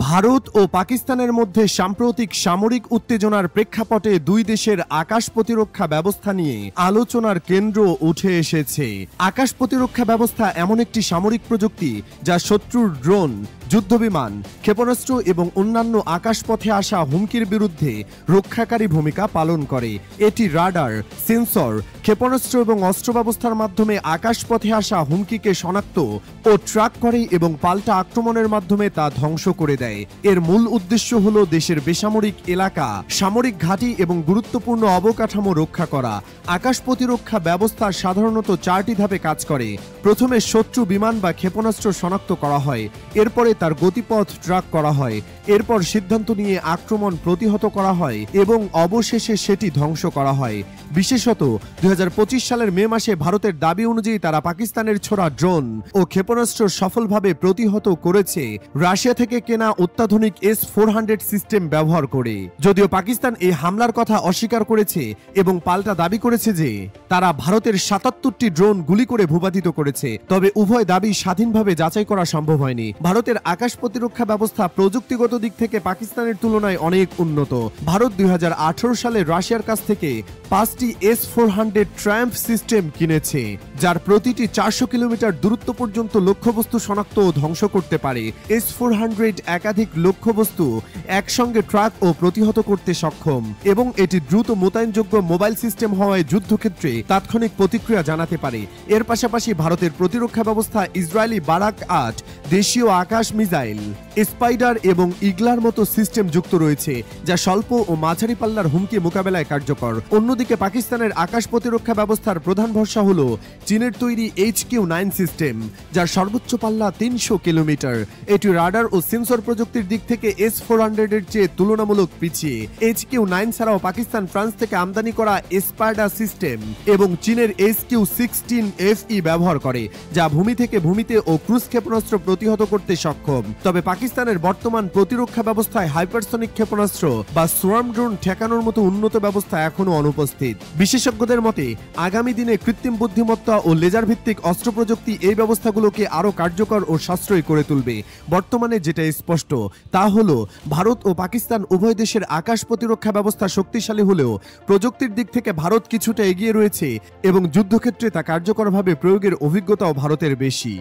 ভারত ও পাকিস্তানের মধ্যে সাম্প্রতিক সামরিক উত্তেজনার প্রেক্ষাপটে দুই দেশের আকাশ প্রতিরক্ষা ব্যবস্থা নিয়ে আলোচনার কেন্দ্র উঠে এসেছে। আকাশ প্রতিরক্ষা ব্যবস্থা এমন একটি সামরিক প্রযুক্তি যা শত্রুর ড্রোন, যুদ্ধবিমান, ক্ষেপণাস্ত্র এবং অন্যান্য আকাশপথে আসা হুমকির বিরুদ্ধে রক্ষাকারী ভূমিকা পালন করে। এটি রাডার, সেন্সর, ক্ষেপণাস্ত্র এবং অস্ত্র ব্যবস্থার মাধ্যমে আকাশপথে আসা হুমকিকে শনাক্ত ও ট্র্যাক করে এবং পাল্টা আক্রমণের মাধ্যমে তা ধ্বংস করে দেয়। এর মূল উদ্দেশ্য হল দেশের বেসামরিক এলাকা, সামরিক ঘাঁটি এবং গুরুত্বপূর্ণ অবকাঠামো রক্ষা করা। আকাশ প্রতিরক্ষা ব্যবস্থা সাধারণত 4টি ধাপে কাজ করে। প্রথমে শত্রু বিমান বা ক্ষেপণাস্ত্র শনাক্ত করা হয়, এরপরে তার গতিপথ ট্র্যাক করা হয়, এরপর সিদ্ধান্ত নিয়ে আক্রমণ প্রতিহত করা হয় এবং অবশেষে সেটি ধ্বংস করা হয়। বিশেষত 2025 সালের মে মাসে ভারতের দাবি অনুযায়ী তারা পাকিস্তানের ছোড়া ড্রোন ও ক্ষেপণাস্ত্র সফলভাবে প্রতিহত করেছে রাশিয়া থেকে কেনা অত্যাধুনিক S-400 সিস্টেম ব্যবহার করে। যদিও পাকিস্তান এই হামলার কথা অস্বীকার করেছে এবং পাল্টা দাবি করেছে যে তারা ভারতের 77টি ড্রোন গুলি করে ভূপাতিত করেছে, তবে উভয় দাবি স্বাধীনভাবে যাচাই করা সম্ভব হয়নি। ভারতের আকাশ প্রতিরক্ষা ব্যবস্থা প্রযুক্তিগত দিক থেকে পাকিস্তানের তুলনায় অনেক উন্নত। ভারত 2018 সালে রাশিয়ার কাছ থেকে 5টি S-400 ট্রায়াম্ফ সিস্টেম কিনেছে, যার প্রতিটি 400 কিলোমিটার দূরত্ব পর্যন্ত লক্ষ্যবস্তু শনাক্ত ও ধ্বংস করতে পারে। S-400 একাধিক লক্ষ্যবস্তু একসঙ্গে ট্র্যাক ও প্রতিহত করতে সক্ষম এবং এটি দ্রুত মোতায়েনযোগ্য মোবাইল সিস্টেম হওয়ায় যুদ্ধক্ষেত্রে তাৎক্ষণিক প্রতিক্রিয়া জানাতে পারে। এর পাশাপাশি ভারতের প্রতিরক্ষা ব্যবস্থা ইসরায়েলি বারাক 8, দেশীয় আকাশ মিসাইল, স্পাইডার এবং ইগলার মতো সিস্টেম যুক্ত রয়েছে, যা স্বল্প ও মাঝারি পাল্লার হুমকি মোকাবেলায় কার্যকর। অন্যদিকে পাকিস্তানের আকাশ প্রতিরক্ষা ব্যবস্থার প্রধান ভরসা হল চীনের তৈরি HQ-9 সিস্টেম, যার সর্বোচ্চ পাল্লা 300 কিলোমিটার। এটি রাডার ও সেন্সর প্রযুক্তির দিক থেকে S-400 এর চেয়ে তুলনামূলক পিছিয়ে। HQ-9 ছাড়াও পাকিস্তান ফ্রান্স থেকে আমদানি করা স্পাইডার সিস্টেম এবং চীনের SQ-16FE ব্যবহার করে, যা ভূমি থেকে ভূমিতে ও ক্রুজ ক্ষেপণাস্ত্র প্রতিহত করতে সক্ষম। তবে পাকিস্তানের বর্তমান প্রতিরক্ষা ব্যবস্থায় হাইপারসনিক ক্ষেপণাস্ত্র বা সোয়ার্ম ড্রোন ঠেকানোর মতো উন্নত ব্যবস্থা এখনো অনুপস্থিত। বিশেষজ্ঞদের মতে আগামী দিনে কৃত্রিম বুদ্ধিমত্তা ও লেজার ভিত্তিক অস্ত্র প্রযুক্তি এই ব্যবস্থাগুলোকে আরো কার্যকর ও সাশ্রয়ী করে তুলবে। বর্তমানে যেটা স্পষ্ট তা হলো ভারত ও পাকিস্তান উভয় দেশের আকাশ প্রতিরক্ষা ব্যবস্থা শক্তিশালী হলেও প্রযুক্তির দিক থেকে ভারত কিছুটা এগিয়ে রয়েছে এবং যুদ্ধক্ষেত্রে তা কার্যকরভাবে প্রয়োগের অভিজ্ঞতাও ভারতের বেশি।